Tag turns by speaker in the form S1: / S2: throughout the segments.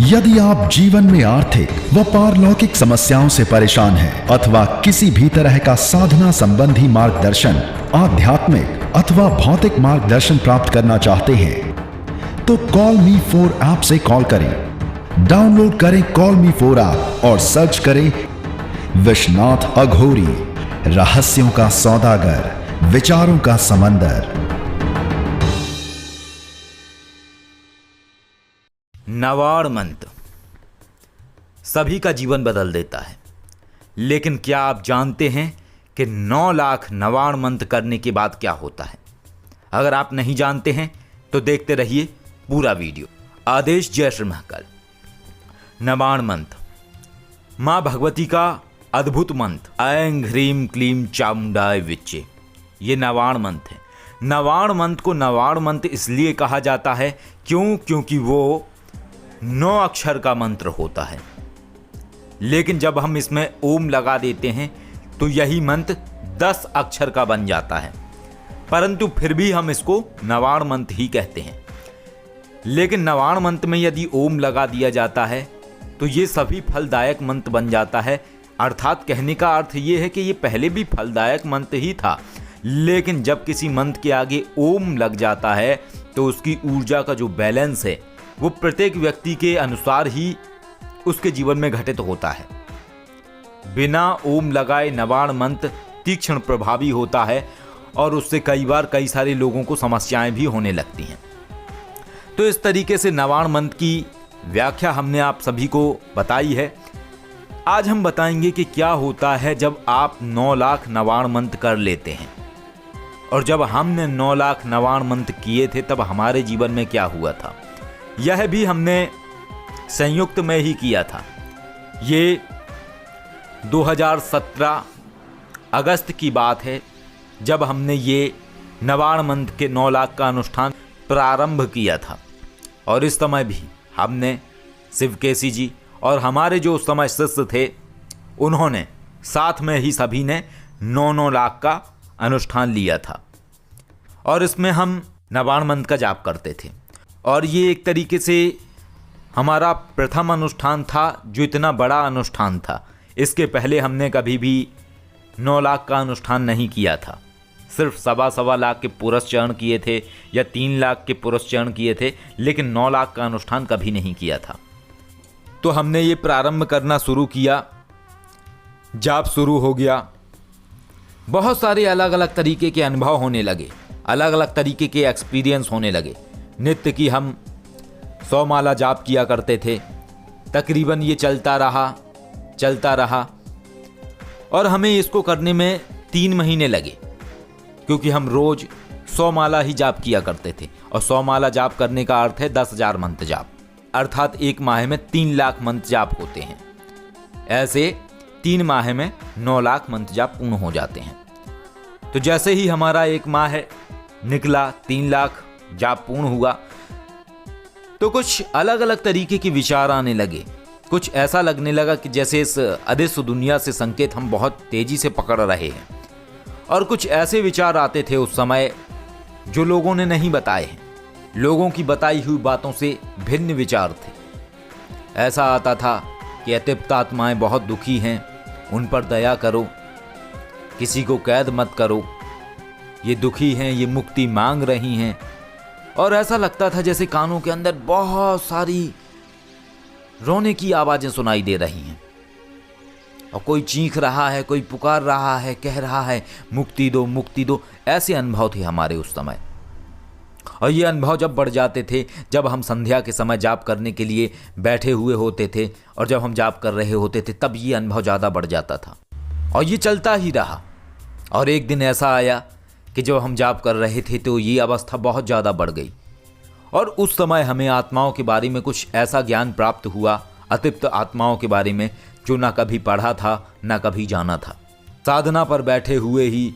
S1: यदि आप जीवन में आर्थिक व पारलौकिक समस्याओं से परेशान हैं अथवा किसी भी तरह का साधना संबंधी मार्गदर्शन, आध्यात्मिक अथवा भौतिक मार्गदर्शन प्राप्त करना चाहते हैं तो कॉल मी 4 ऐप से कॉल करें। डाउनलोड करें कॉल मी 4 ऐप और सर्च करें विश्वनाथ अघोरी, रहस्यों का सौदागर, विचारों का समंदर।
S2: नवाण मंत्र सभी का जीवन बदल देता है, लेकिन क्या आप जानते हैं कि 9 लाख नवाण मंत्र करने के बाद क्या होता है? अगर आप नहीं जानते हैं तो देखते रहिए पूरा वीडियो। आदेश जय श्री महाकाल। नवाण मंत्र माँ भगवती का अद्भुत मंत्र ऐं ह्रीं क्लीं चामुंडाय विच्चे, ये नवाण मंत्र है। नवाण मंत्र को नवाण मंत्र इसलिए कहा जाता है क्योंकि वो 9 अक्षर का मंत्र होता है, लेकिन जब हम इसमें ओम लगा देते हैं तो यही मंत्र 10 अक्षर का बन जाता है, परंतु फिर भी हम इसको नवाण मंत्र ही कहते हैं। लेकिन नवाण मंत्र में यदि ओम लगा दिया जाता है तो ये सभी फलदायक मंत्र बन जाता है। अर्थात कहने का अर्थ ये है कि ये पहले भी फलदायक मंत्र ही था, लेकिन जब किसी मंत्र के आगे ओम लग जाता है तो उसकी ऊर्जा का जो बैलेंस है वो प्रत्येक व्यक्ति के अनुसार ही उसके जीवन में घटित होता है। बिना ओम लगाए नवाण मंत्र तीक्ष्ण प्रभावी होता है और उससे कई सारे लोगों को समस्याएं भी होने लगती हैं। तो इस तरीके से नवाण मंत्र की व्याख्या हमने आप सभी को बताई है। आज हम बताएंगे कि क्या होता है जब आप 9 लाख नवाण मंत्र कर लेते हैं, और जब हमने 9 लाख नवाण मंत्र किए थे तब हमारे जीवन में क्या हुआ था। यह भी हमने संयुक्त में ही किया था। ये 2017 अगस्त की बात है जब हमने ये नवाण मंत्र के 9 लाख का अनुष्ठान प्रारंभ किया था। और इस समय भी हमने शिवकेशी जी और हमारे जो उस समय शिष्य थे उन्होंने साथ में ही सभी ने 9 लाख का अनुष्ठान लिया था, और इसमें हम नवाण मंत्र का जाप करते थे। और ये एक तरीके से हमारा प्रथम अनुष्ठान था जो इतना बड़ा अनुष्ठान था। इसके पहले हमने कभी भी 9 लाख का अनुष्ठान नहीं किया था। सिर्फ 1.25 लाख के पुरस्चरण किए थे या 3 लाख के पुरस्चरण किए थे, लेकिन 9 लाख का अनुष्ठान कभी नहीं किया था। तो हमने ये प्रारंभ करना शुरू किया, जाप शुरू हो गया। बहुत सारे अलग अलग तरीके के अनुभव होने लगे, अलग अलग तरीके के एक्सपीरियंस होने लगे। नित्य की हम 100 माला जाप किया करते थे। तकरीबन ये चलता रहा और हमें इसको करने में 3 महीने लगे, क्योंकि हम रोज 100 माला ही जाप किया करते थे। और 100 माला जाप करने का अर्थ है 10,000 मंत्र जाप, अर्थात एक माह में 3 लाख मंत्र जाप होते हैं। ऐसे 3 माह में 9 लाख मंत्र जाप पूर्ण हो जाते हैं। तो जैसे ही हमारा एक माह निकला, 3 लाख जाप पूर्ण हुआ, तो कुछ अलग अलग तरीके के विचार आने लगे। कुछ ऐसा लगने लगा कि जैसे इस अदृश्य दुनिया से संकेत हम बहुत तेजी से पकड़ रहे हैं, और कुछ ऐसे विचार आते थे उस समय जो लोगों ने नहीं बताए हैं। लोगों की बताई हुई बातों से भिन्न विचार थे। ऐसा आता था कि अतृप्त आत्माएं बहुत दुखी हैं, उन पर दया करो, किसी को कैद मत करो, ये दुखी हैं, ये मुक्ति मांग रही हैं। और ऐसा लगता था जैसे कानों के अंदर बहुत सारी रोने की आवाज़ें सुनाई दे रही हैं, और कोई चीख रहा है, कोई पुकार रहा है, कह रहा है मुक्ति दो, मुक्ति दो। ऐसे अनुभव थे हमारे उस समय। और ये अनुभव जब बढ़ जाते थे, जब हम संध्या के समय जाप करने के लिए बैठे हुए होते थे और जब हम जाप कर रहे होते थे, तब ये अनुभव ज़्यादा बढ़ जाता था, और ये चलता ही रहा। और एक दिन ऐसा आया कि जब हम जाप कर रहे थे तो ये अवस्था बहुत ज़्यादा बढ़ गई, और उस समय हमें आत्माओं के बारे में कुछ ऐसा ज्ञान प्राप्त हुआ, अतृप्त आत्माओं के बारे में, जो ना कभी पढ़ा था ना कभी जाना था। साधना पर बैठे हुए ही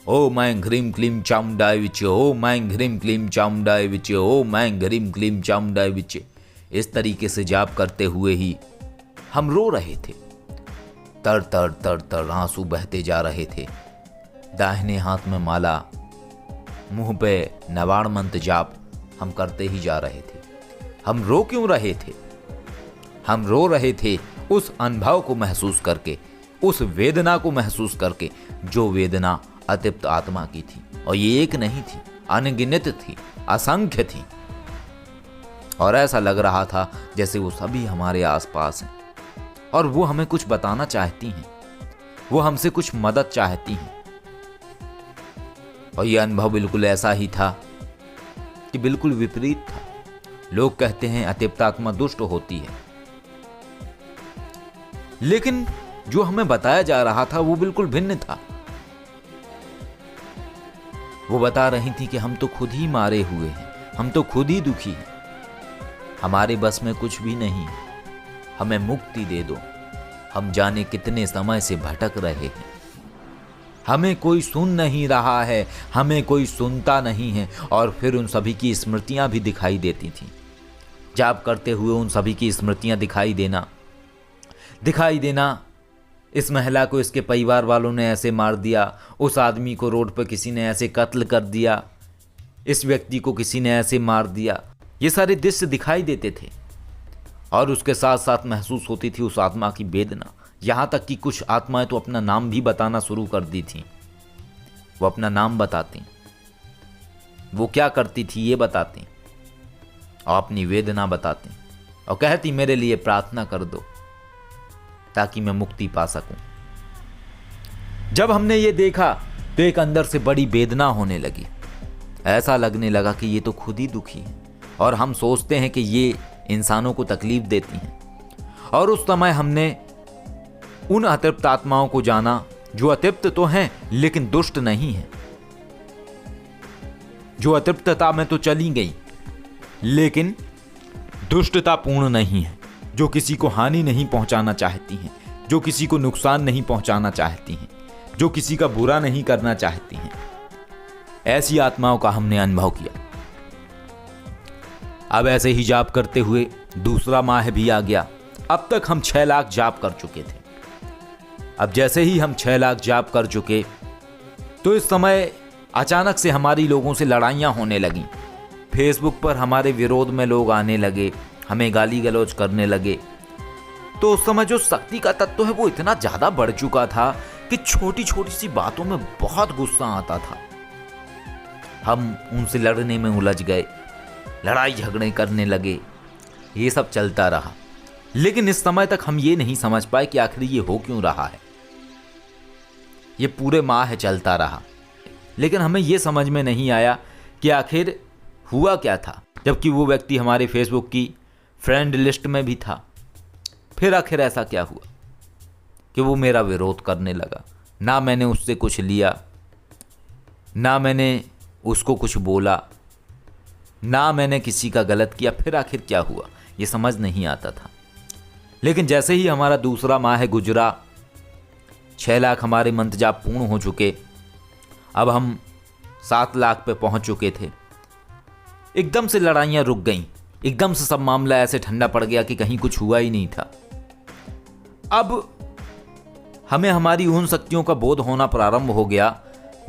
S2: ओम ऐं ह्रीं क्लीं चामुंडाय विच्चे, ओम ऐं ह्रीं क्लीं चामुंडाय विच्चे, ओम ऐं ह्रीं क्लीं चामुंडाय विच्चे, इस तरीके से जाप करते हुए ही हम रो रहे थे। तर तर तर तर आंसू बहते जा रहे थे। दाहिने हाथ में माला, मुंह पे नवाण मंत्र जाप हम करते ही जा रहे थे। हम रो क्यों रहे थे? हम रो रहे थे उस अनुभव को महसूस करके, उस वेदना को महसूस करके, जो वेदना अतृप्त आत्मा की थी। और ये एक नहीं थी, अनगिनत थी, असंख्य थी। और ऐसा लग रहा था जैसे वो सभी हमारे आसपास हैं और वो हमें कुछ बताना चाहती हैं, वो हमसे कुछ मदद चाहती हैं। और ये अनुभव बिल्कुल ऐसा ही था कि बिल्कुल विपरीत था। लोग कहते हैं अतृप्त आत्मा दुष्ट होती है, लेकिन जो हमें बताया जा रहा था वो बिल्कुल भिन्न था। वो बता रही थी कि हम तो खुद ही मारे हुए हैं, हम तो खुद ही दुखी हैं, हमारे बस में कुछ भी नहीं, हमें मुक्ति दे दो, हम जाने कितने समय से भटक रहे हैं, हमें कोई सुन नहीं रहा है, हमें कोई सुनता नहीं है। और फिर उन सभी की स्मृतियां भी दिखाई देती थीं। जाप करते हुए उन सभी की स्मृतियां दिखाई देना, इस महिला को इसके परिवार वालों ने ऐसे मार दिया, उस आदमी को रोड पर किसी ने ऐसे कत्ल कर दिया, इस व्यक्ति को किसी ने ऐसे मार दिया। ये सारे दृश्य दिखाई देते थे और उसके साथ साथ महसूस होती थी उस आत्मा की वेदना। यहाँ तक कि कुछ आत्माएं तो अपना नाम भी बताना शुरू कर दी थी। वो अपना नाम बताती, वो क्या करती थी ये बताती और अपनी वेदना बताती और कहती मेरे लिए प्रार्थना कर दो ताकि मैं मुक्ति पा सकूं। जब हमने ये देखा तो एक अंदर से बड़ी वेदना होने लगी। ऐसा लगने लगा कि ये तो खुद ही दुखी है और हम सोचते हैं कि ये इंसानों को तकलीफ देती हैं। और उस समय हमने उन अतृप्त आत्माओं को जाना जो अतृप्त तो हैं लेकिन दुष्ट नहीं हैं, जो अतृप्तता में तो चली गई लेकिन दुष्टता पूर्ण नहीं है, जो किसी को हानि नहीं पहुंचाना चाहती हैं, जो किसी को नुकसान नहीं पहुंचाना चाहती हैं, जो किसी का बुरा नहीं करना चाहती हैं। ऐसी आत्माओं का हमने अनुभव किया। अब ऐसे ही जाप करते हुए दूसरा माह भी आ गया। अब तक हम 6 लाख जाप कर चुके थे। अब जैसे ही हम 6 लाख जाप कर चुके तो इस समय अचानक से हमारी लोगों से लड़ाइयाँ होने लगीं। फेसबुक पर हमारे विरोध में लोग आने लगे, हमें गाली गलौज करने लगे। तो उस समय जो शक्ति का तत्व है वो इतना ज़्यादा बढ़ चुका था कि छोटी छोटी सी बातों में बहुत गुस्सा आता था। हम उनसे लड़ने में उलझ गए, लड़ाई झगड़े करने लगे। ये सब चलता रहा, लेकिन इस समय तक हम ये नहीं समझ पाए कि आखिर ये हो क्यों रहा है। ये पूरे माह चलता रहा, लेकिन हमें ये समझ में नहीं आया कि आखिर हुआ क्या था, जबकि वो व्यक्ति हमारे फेसबुक की फ्रेंड लिस्ट में भी था। फिर आखिर ऐसा क्या हुआ कि वो मेरा विरोध करने लगा। ना मैंने उससे कुछ लिया, ना मैंने उसको कुछ बोला, ना मैंने किसी का गलत किया। फिर आखिर क्या हुआ ये समझ नहीं आता था। लेकिन जैसे ही हमारा दूसरा माह गुजरा, 6 लाख हमारे मंत्र जाप पूर्ण हो चुके, अब हम 7 लाख पे पहुंच चुके थे। एकदम से लड़ाइयाँ रुक गईं, एकदम से सब मामला ऐसे ठंडा पड़ गया कि कहीं कुछ हुआ ही नहीं था। अब हमें हमारी उन शक्तियों का बोध होना प्रारंभ हो गया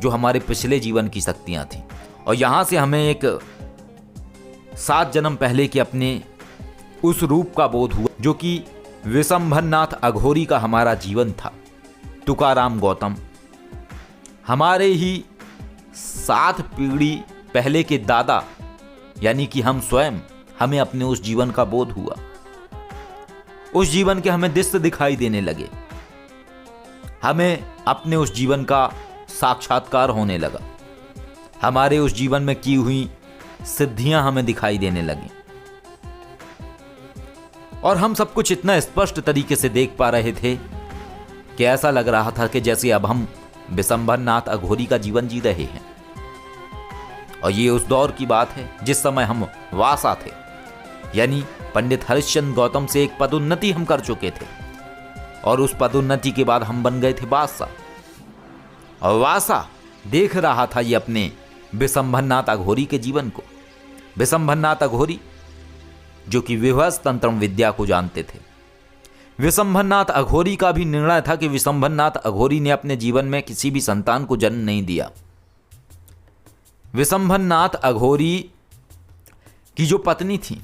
S2: जो हमारे पिछले जीवन की शक्तियाँ थीं। और यहाँ से हमें एक 7 जन्म पहले के अपने उस रूप का बोध हुआ जो कि विशंभरनाथ अघोरी का हमारा जीवन था। तुकाराम गौतम हमारे ही 7 पीढ़ी पहले के दादा यानी कि हम स्वयं, हमें अपने उस जीवन का बोध हुआ। उस जीवन के हमें दृश्य दिखाई देने लगे, हमें अपने उस जीवन का साक्षात्कार होने लगा। हमारे उस जीवन में की हुई सिद्धियां हमें दिखाई देने लगी और हम सब कुछ इतना स्पष्ट तरीके से देख पा रहे थे कि ऐसा लग रहा था कि जैसे अब हम विशंभरनाथ अघोरी का जीवन जी रहे हैं। और ये उस दौर की बात है जिस समय हम वासा थे, यानी पंडित हरिश्चंद्र गौतम से एक पदोन्नति हम कर चुके थे और उस पदोन्नति के बाद हम बन गए थे वासा। और वासा देख रहा था ये अपने विशंभरनाथ अघोरी के जीवन को। विशंभरनाथ अघोरी जो कि विभस तंत्र विद्या को जानते थे। विशंभरनाथ अघोरी का भी निर्णय था कि विशंभरनाथ अघोरी ने अपने जीवन में किसी भी संतान को जन्म नहीं दिया। विशंभरनाथ अघोरी की जो पत्नी थी,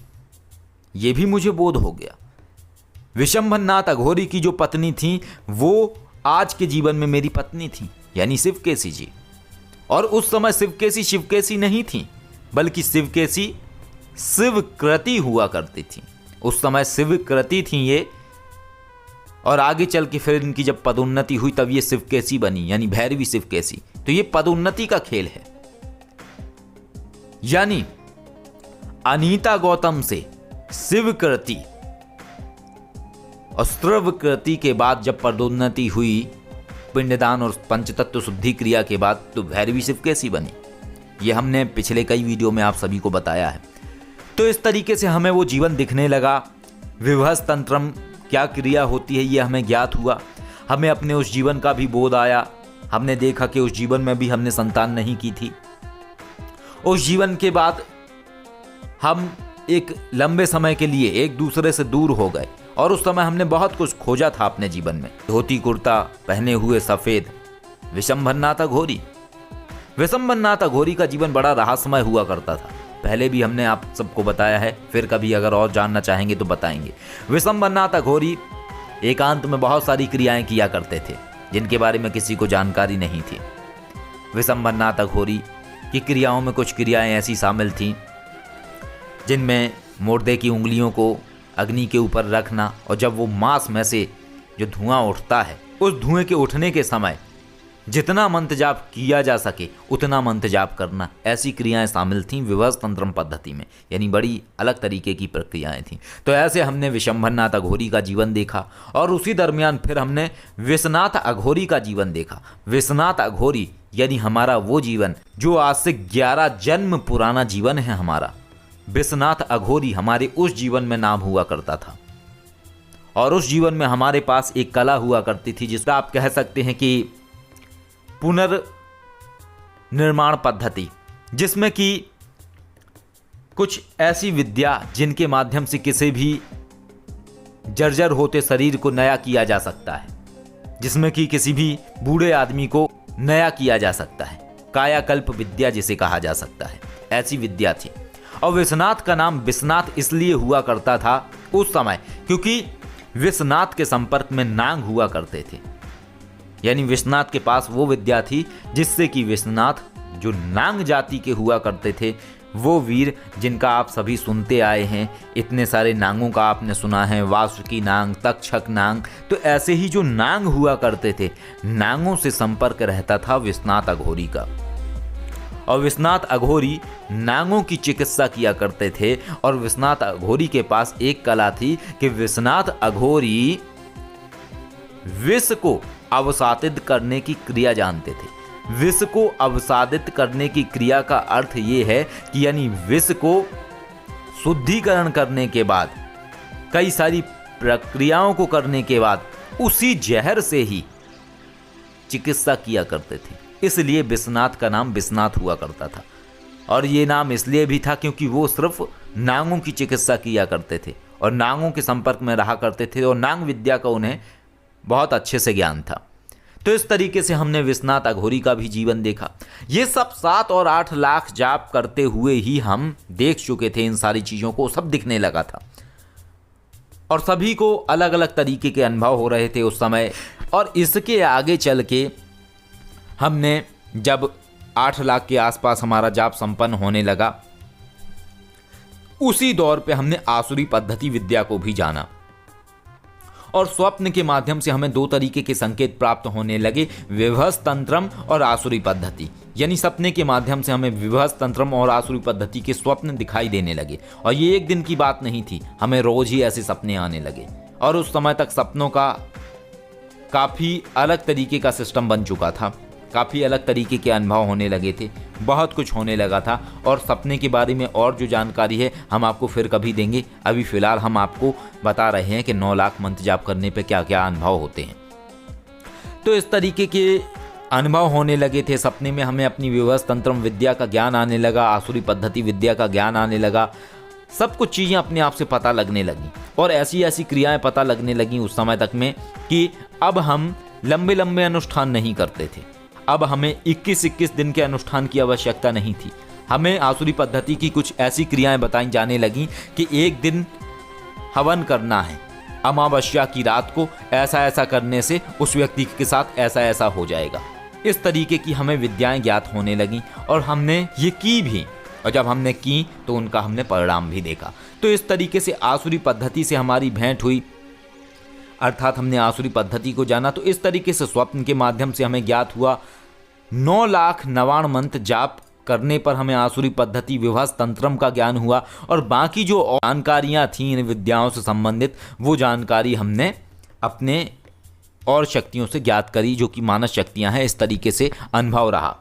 S2: ये भी मुझे बोध हो गया विशंभरनाथ अघोरी की जो पत्नी थी वो आज के जीवन में मेरी पत्नी थी, यानी शिवकेशी जी। और उस समय शिवकेशी शिवकेशी नहीं थी, बल्कि शिवकेशी शिवकृति हुआ करती थी। उस समय शिवकृति थी ये, और आगे चल के फिर इनकी जब पदोन्नति हुई तब ये शिवकेशी बनी, यानी भैरवी शिवकेशी। तो ये पदोन्नति का खेल है। यानी अनीता गौतम से शिवकृति और स्त्रवकृति के बाद जब पदोन्नति हुई पिंडदान और पंचतत्व शुद्धि क्रिया के बाद, तो भैरवी शिवकेशी बनी। ये हमने पिछले कई वीडियो में आप सभी को बताया है। तो इस तरीके से हमें वो जीवन दिखने लगा। विभस तंत्रम क्या क्रिया होती है ये हमें ज्ञात हुआ। हमें अपने उस जीवन का भी बोध आया। हमने देखा कि उस जीवन में भी हमने संतान नहीं की थी। उस जीवन के बाद हम एक लंबे समय के लिए एक दूसरे से दूर हो गए, और उस समय हमने बहुत कुछ खोजा था अपने जीवन में। धोती कुर्ता पहने हुए सफेद विशंभरनाथ अघोरी। विशंभरनाथ अघोरी का जीवन बड़ा रहस्यमय हुआ करता था। पहले भी हमने आप सबको बताया है, फिर कभी अगर और जानना चाहेंगे तो बताएंगे। विशंभरनाथ अघोरी एकांत में बहुत सारी क्रियाएं किया करते थे जिनके बारे में किसी को जानकारी नहीं थी। विशंभरनाथ अघोरी की क्रियाओं में कुछ क्रियाएं ऐसी शामिल थीं जिनमें मुर्दे की उंगलियों को अग्नि के ऊपर रखना, और जब वो मांस में से जो धुआं उठता है, उस धुएं के उठने के समय जितना मंत्र जाप किया जा सके उतना मंत्र जाप करना, ऐसी क्रियाएं शामिल थीं विभस तंत्रम पद्धति में। यानी बड़ी अलग तरीके की प्रक्रियाएं थीं। तो ऐसे हमने विशंभरनाथ अघोरी का जीवन देखा, और उसी दरमियान फिर हमने विश्वनाथ अघोरी का जीवन देखा। विश्वनाथ अघोरी यानी हमारा वो जीवन जो आज से 11 जन्म पुराना जीवन है हमारा। विश्वनाथ अघोरी हमारे उस जीवन में नाम हुआ करता था, और उस जीवन में हमारे पास एक कला हुआ करती थी जिसका आप कह सकते हैं कि पुनर्निर्माण पद्धति, जिसमें कि कुछ ऐसी विद्या जिनके माध्यम से किसी भी जर्जर होते शरीर को नया किया जा सकता है, जिसमें कि किसी भी बूढ़े आदमी को नया किया जा सकता है। कायाकल्प विद्या जिसे कहा जा सकता है, ऐसी विद्या थी। और विश्वनाथ का नाम विश्वनाथ इसलिए हुआ करता था उस समय क्योंकि विश्वनाथ के संपर्क में नाग हुआ करते थे। यानी विश्वनाथ के पास वो विद्या थी जिससे कि विश्वनाथ जो नाग जाति के हुआ करते थे, वो वीर जिनका आप सभी सुनते आए हैं। इतने सारे नागों का आपने सुना है, वासुकी नाग, तक्षक नाग। तो ऐसे ही जो नाग हुआ करते थे, नागों से संपर्क रहता था विश्वनाथ अघोरी का। और विश्वनाथ अघोरी नागों की चिकित्सा किया करते थे। और विश्वनाथ अघोरी के पास एक कला थी कि विश्वनाथ अघोरी विष को अवसादित करने की क्रिया जानते थे। विष को अवसादित करने की क्रिया का अर्थ ये है कि यानी विष को शुद्धिकरण करने के बाद, कई सारी प्रक्रियाओं को करने के बाद उसी जहर से ही चिकित्सा किया करते थे। इसलिए विश्वनाथ का नाम विश्वनाथ हुआ करता था। और ये नाम इसलिए भी था क्योंकि वो सिर्फ नागों की चिकित्सा किया करते थे और नागों के संपर्क में रहा करते थे, और नाग विद्या का उन्हें बहुत अच्छे से ज्ञान था। तो इस तरीके से हमने विश्वनाथ अघोरी का भी जीवन देखा। ये सब 7 और 8 लाख जाप करते हुए ही हम देख चुके थे। इन सारी चीज़ों को सब दिखने लगा था, और सभी को अलग अलग तरीके के अनुभव हो रहे थे उस समय। और इसके आगे चल के हमने जब 8 लाख के आसपास हमारा जाप संपन्न होने लगा, उसी दौर पे हमने आसुरी पद्धति विद्या को भी जाना। और स्वप्न के माध्यम से हमें 2 तरीके के संकेत प्राप्त होने लगे, विभस तंत्रम और आसुरी पद्धति। यानी सपने के माध्यम से हमें विभस तंत्रम और आसुरी पद्धति के स्वप्न दिखाई देने लगे। और ये एक दिन की बात नहीं थी, हमें रोज ही ऐसे सपने आने लगे। और उस समय तक सपनों का काफ़ी अलग तरीके का सिस्टम बन चुका था, काफ़ी अलग तरीके के अनुभव होने लगे थे, बहुत कुछ होने लगा था। और सपने के बारे में और जो जानकारी है हम आपको फिर कभी देंगे। अभी फ़िलहाल हम आपको बता रहे हैं कि 9 लाख मंत्र जाप करने पे क्या क्या अनुभव होते हैं। तो इस तरीके के अनुभव होने लगे थे। सपने में हमें अपनी विभस तंत्रम विद्या का ज्ञान आने लगा, आसुरी पद्धति विद्या का ज्ञान आने लगा। सब कुछ चीज़ें अपने आप से पता लगने लगी, और ऐसी ऐसी क्रियाएँ पता लगने लगी उस समय तक में कि अब हम लंबे लंबे अनुष्ठान नहीं करते थे। अब हमें 21-21 दिन के अनुष्ठान की आवश्यकता नहीं थी। हमें आसुरी पद्धति की कुछ ऐसी क्रियाएं बताई जाने लगीं कि एक दिन हवन करना है, अमावस्या की रात को ऐसा ऐसा करने से उस व्यक्ति के साथ ऐसा ऐसा हो जाएगा। इस तरीके की हमें विद्याएं ज्ञात होने लगी और हमने ये की भी, और जब हमने की तो उनका हमने परिणाम भी देखा। तो इस तरीके से आसुरी पद्धति से हमारी भेंट हुई, अर्थात हमने आसुरी पद्धति को जाना। तो इस तरीके से स्वप्न के माध्यम से हमें ज्ञात हुआ 9 लाख नवाण मंत्र जाप करने पर हमें आसुरी पद्धति विभस तंत्रम का ज्ञान हुआ, और बाकी जो जानकारियाँ थीं इन विद्याओं से संबंधित वो जानकारी हमने अपने और शक्तियों से ज्ञात करी, जो कि मानस शक्तियाँ हैं। इस तरीके से अनुभव रहा।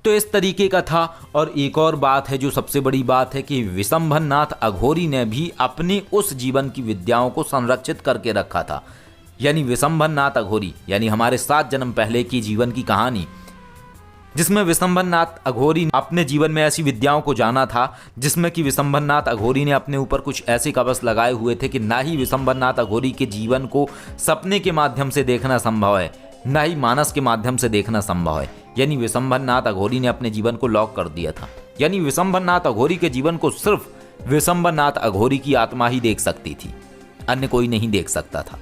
S2: तो इस तरीके का था। और एक और बात है जो सबसे बड़ी बात है कि विशंभरनाथ अघोरी ने भी अपनी उस जीवन की विद्याओं को संरक्षित करके रखा था। यानी विशंभरनाथ अघोरी यानी हमारे 7 जन्म पहले की जीवन की कहानी, जिसमें विशंभरनाथ अघोरी ने अपने जीवन में ऐसी विद्याओं को जाना था जिसमें कि विशंभरनाथ अघोरी ने अपने ऊपर कुछ ऐसे कवच लगाए हुए थे कि ना ही विशंभरनाथ अघोरी के जीवन को सपने के माध्यम से देखना संभव है, ना ही मानस के माध्यम से देखना संभव है। यानी विशंभरनाथ अघोरी ने अपने जीवन को लॉक कर दिया था। यानी विशंभरनाथ अघोरी के जीवन को सिर्फ विशंभरनाथ अघोरी की आत्मा ही देख सकती थी, अन्य कोई नहीं देख सकता था।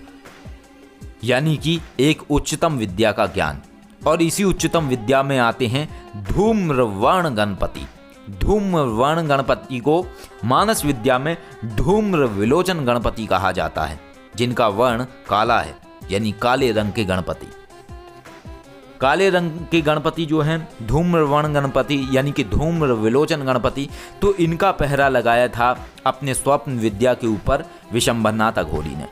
S2: यानी कि एक उच्चतम विद्या का ज्ञान। और इसी उच्चतम विद्या में आते हैं धूम्रवर्ण गणपति। धूम्रवर्ण गणपति को मानस विद्या में धूम्र विलोचन गणपति कहा जाता है, जिनका वर्ण काला है, यानी काले रंग के गणपति। काले रंग के गणपति जो हैं धूम्रवर्ण गणपति यानी कि धूम्र विलोचन गणपति, तो इनका पहरा लगाया था अपने स्वप्न विद्या के ऊपर विशंभरनाथ अघोरी ने।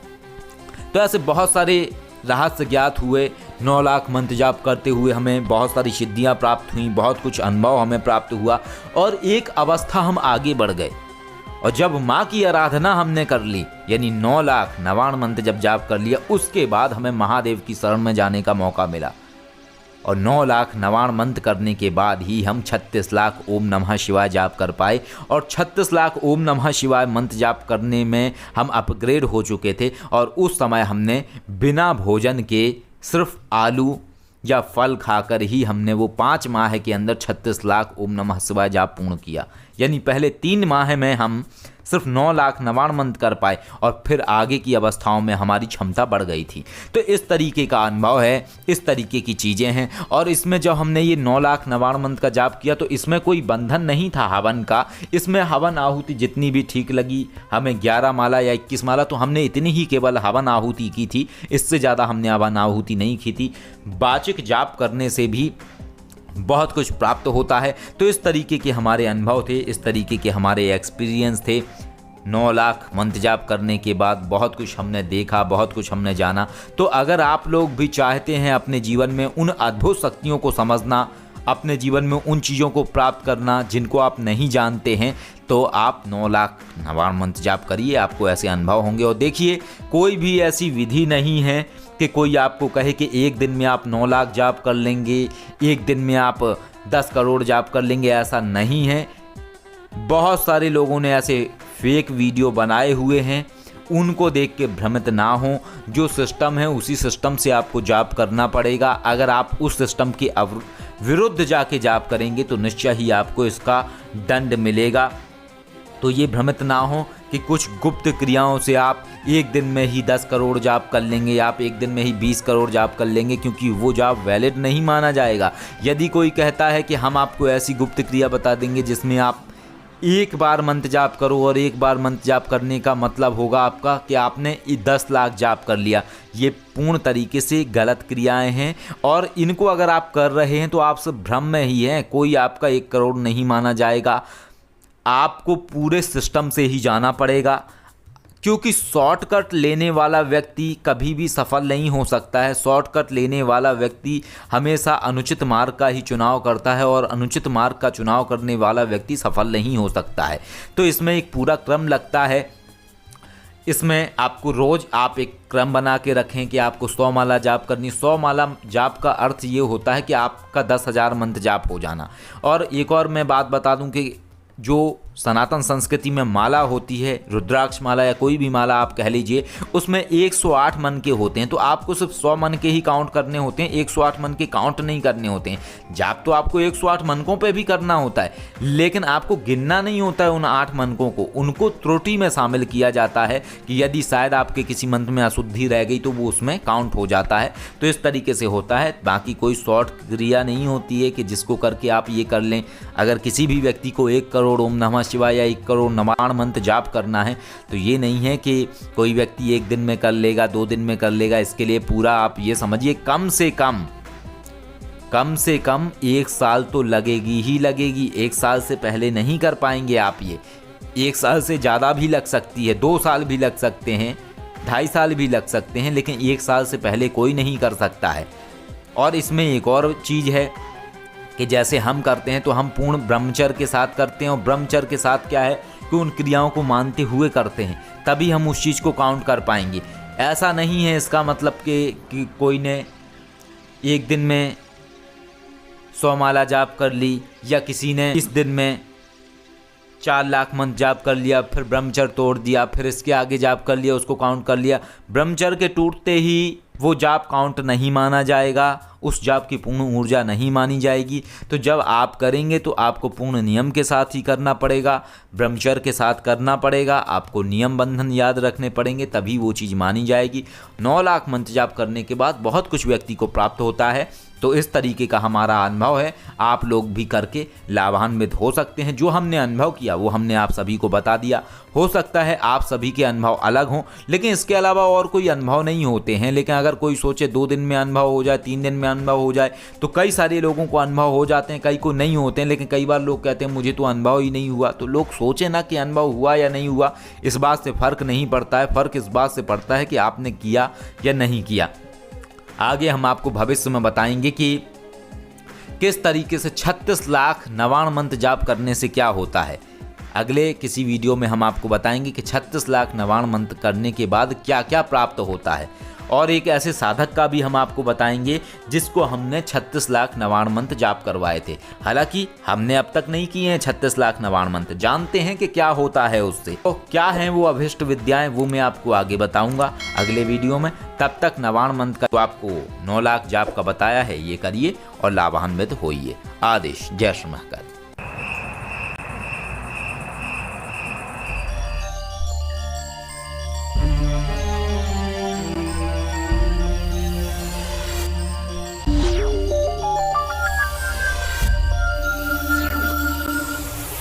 S2: तो ऐसे बहुत सारे रहस्य ज्ञात हुए। 9 लाख मंत्र जाप करते हुए हमें बहुत सारी सिद्धियां प्राप्त हुई, बहुत कुछ अनुभव हमें प्राप्त हुआ, और एक अवस्था हम आगे बढ़ गए। और जब माँ की आराधना हमने कर ली, यानी 9 लाख नवाण मंत्र जब जाप कर लिया, उसके बाद हमें महादेव की शरण में जाने का मौका मिला। और 9 लाख नवाण मंत्र करने के बाद ही हम 36 लाख ओम नमः शिवाय जाप कर पाए। और 36 लाख ओम नमः शिवाय मंत्र जाप करने में हम अपग्रेड हो चुके थे। और उस समय हमने बिना भोजन के सिर्फ आलू या फल खाकर ही हमने वो 5 माह के अंदर 36 लाख ओम नमः शिवाय जाप पूर्ण किया। यानी पहले 3 माह में हम सिर्फ 9 लाख नवाण मंत्र कर पाए, और फिर आगे की अवस्थाओं में हमारी क्षमता बढ़ गई थी। तो इस तरीके का अनुभव है, इस तरीके की चीज़ें हैं। और इसमें जब हमने ये 9 लाख नवाण मंत्र का जाप किया तो इसमें कोई बंधन नहीं था हवन का। इसमें हवन आहुति जितनी भी ठीक लगी, हमें 11 माला या 21 माला, तो हमने इतनी ही केवल हवन आहुति की थी, इससे ज़्यादा हमने हवन आहुति नहीं की थी। वाचिक जाप करने से भी बहुत कुछ प्राप्त होता है। तो इस तरीके के हमारे अनुभव थे, इस तरीके के हमारे एक्सपीरियंस थे। 9 लाख मंत्र जाप करने के बाद बहुत कुछ हमने देखा, बहुत कुछ हमने जाना। तो अगर आप लोग भी चाहते हैं अपने जीवन में उन अद्भुत शक्तियों को समझना, अपने जीवन में उन चीज़ों को प्राप्त करना जिनको आप नहीं जानते हैं, तो आप 9 लाख नवाण मंत्र जाप करिए, आपको ऐसे अनुभव होंगे। और देखिए, कोई भी ऐसी विधि नहीं है कि कोई आपको कहे कि एक दिन में आप 9 लाख जाप कर लेंगे, एक दिन में आप 10 करोड़ जाप कर लेंगे, ऐसा नहीं है। बहुत सारे लोगों ने ऐसे फेक वीडियो बनाए हुए हैं, उनको देख के भ्रमित ना हो। जो सिस्टम है उसी सिस्टम से आपको जाप करना पड़ेगा। अगर आप उस सिस्टम के विरुद्ध जाके जाप करेंगे तो निश्चय ही आपको इसका दंड मिलेगा। तो ये भ्रमित ना हो कि कुछ गुप्त क्रियाओं से आप एक दिन में ही 10 करोड़ जाप कर लेंगे, आप एक दिन में ही 20 करोड़ जाप कर लेंगे, क्योंकि वो जाप वैलिड नहीं माना जाएगा। यदि कोई कहता है कि हम आपको ऐसी गुप्त क्रिया बता देंगे जिसमें आप एक बार मंत्र जाप करो, और एक बार मंत्र जाप करने का मतलब होगा आपका कि आपने 10 लाख जाप कर लिया, ये पूर्ण तरीके से गलत क्रियाएं हैं। और इनको अगर आप कर रहे हैं तो आप सब भ्रम में ही हैं। कोई आपका 1 करोड़ नहीं माना जाएगा, आपको पूरे सिस्टम से ही जाना पड़ेगा, क्योंकि शॉर्टकट लेने वाला व्यक्ति कभी भी सफल नहीं हो सकता है। शॉर्टकट लेने वाला व्यक्ति हमेशा अनुचित मार्ग का ही चुनाव करता है, और अनुचित मार्ग का चुनाव करने वाला व्यक्ति सफल नहीं हो सकता है। तो इसमें एक पूरा क्रम लगता है। इसमें आपको रोज़ आप एक क्रम बना के रखें कि आपको 100 माला जाप करनी। 100 माला जाप का अर्थ ये होता है कि आपका 10,000 मंत्र जाप हो जाना। और एक और मैं बात बता दूं कि जो सनातन संस्कृति में माला होती है, रुद्राक्ष माला या कोई भी माला आप कह लीजिए, उसमें 108 मन के होते हैं। तो आपको सिर्फ 100 मन के ही काउंट करने होते हैं, 108 मन के काउंट नहीं करने होते हैं। जाप तो आपको 108 मनकों पे भी करना होता है, लेकिन आपको गिनना नहीं होता है उन 8 मनकों को। उनको त्रुटि में शामिल किया जाता है कि यदि शायद आपके किसी मंत्र में अशुद्धि रह गई तो वो उसमें काउंट हो जाता है। तो इस तरीके से होता है। बाकी कोई शॉर्ट क्रिया नहीं होती है कि जिसको करके आप ये कर लें। अगर किसी भी व्यक्ति को 1 करोड़ ओम नमः शिवाय या 1 करोड़ नवाण मंत्र जाप करना है तो ये नहीं है कि कोई व्यक्ति 1 दिन में कर लेगा, 2 दिन में कर लेगा। इसके लिए पूरा आप ये समझिए कम से कम 1 साल तो लगेगी ही लगेगी। 1 साल से पहले नहीं कर पाएंगे आप ये। 1 साल से ज़्यादा भी लग सकती है, 2 साल भी लग सकते हैं, 2.5 साल भी लग सकते हैं, लेकिन 1 साल से पहले कोई नहीं कर सकता है। और इसमें एक और चीज़ है कि जैसे हम करते हैं तो हम पूर्ण ब्रह्मचर्य के साथ करते हैं। और ब्रह्मचर्य के साथ क्या है कि उन क्रियाओं को मानते हुए करते हैं, तभी हम उस चीज़ को काउंट कर पाएंगे। ऐसा नहीं है इसका मतलब कि कोई ने 1 दिन में 100 माला जाप कर ली या किसी ने इस दिन में 4 लाख मंत्र जाप कर लिया, फिर ब्रह्मचर्य तोड़ दिया, फिर इसके आगे जाप कर लिया, उसको काउंट कर लिया। ब्रह्मचर्य के टूटते ही वो जाप काउंट नहीं माना जाएगा, उस जाप की पूर्ण ऊर्जा नहीं मानी जाएगी। तो जब आप करेंगे तो आपको पूर्ण नियम के साथ ही करना पड़ेगा, ब्रह्मचर्य के साथ करना पड़ेगा, आपको नियम बंधन याद रखने पड़ेंगे, तभी वो चीज़ मानी जाएगी। 9 लाख मंत्र जाप करने के बाद बहुत कुछ व्यक्ति को प्राप्त होता है। तो इस तरीके का हमारा अनुभव है, आप लोग भी करके लाभान्वित हो सकते हैं। जो हमने अनुभव किया वो हमने आप सभी को बता दिया। हो सकता है आप सभी के अनुभव अलग हों, लेकिन इसके अलावा और कोई अनुभव नहीं होते हैं। लेकिन अगर कोई सोचे 2 दिन में अनुभव हो जाए, 3 दिन में अनुभव हो जाए, तो कई सारे लोगों को अनुभव हो जाते हैं, कई को नहीं होते हैं। लेकिन कई बार लोग कहते हैं मुझे तो अनुभव ही नहीं हुआ। तो लोग सोचे ना कि अनुभव हुआ या नहीं हुआ, इस बात से फ़र्क नहीं पड़ता है। फ़र्क इस बात से पड़ता है कि आपने किया या नहीं किया। आगे हम आपको भविष्य में बताएंगे कि किस तरीके से 36 लाख नवाण मंत्र जाप करने से क्या होता है। अगले किसी वीडियो में हम आपको बताएंगे कि 36 लाख नवाण मंत्र करने के बाद क्या क्या प्राप्त होता है। और एक ऐसे साधक का भी हम आपको बताएंगे जिसको हमने 36 लाख नवाण मंत्र जाप करवाए थे। हालांकि हमने अब तक नहीं किए हैं 36 लाख नवाण मंत्र, जानते हैं कि क्या होता है उससे। तो क्या है वो अभिष्ट विद्याएं, वो मैं आपको आगे बताऊंगा अगले वीडियो में। तब तक नवाण मंत्र का तो आपको 9 लाख जाप का बताया है, ये करिए और लाभान्वित होइए। आदेश। जय श्री महाकाल।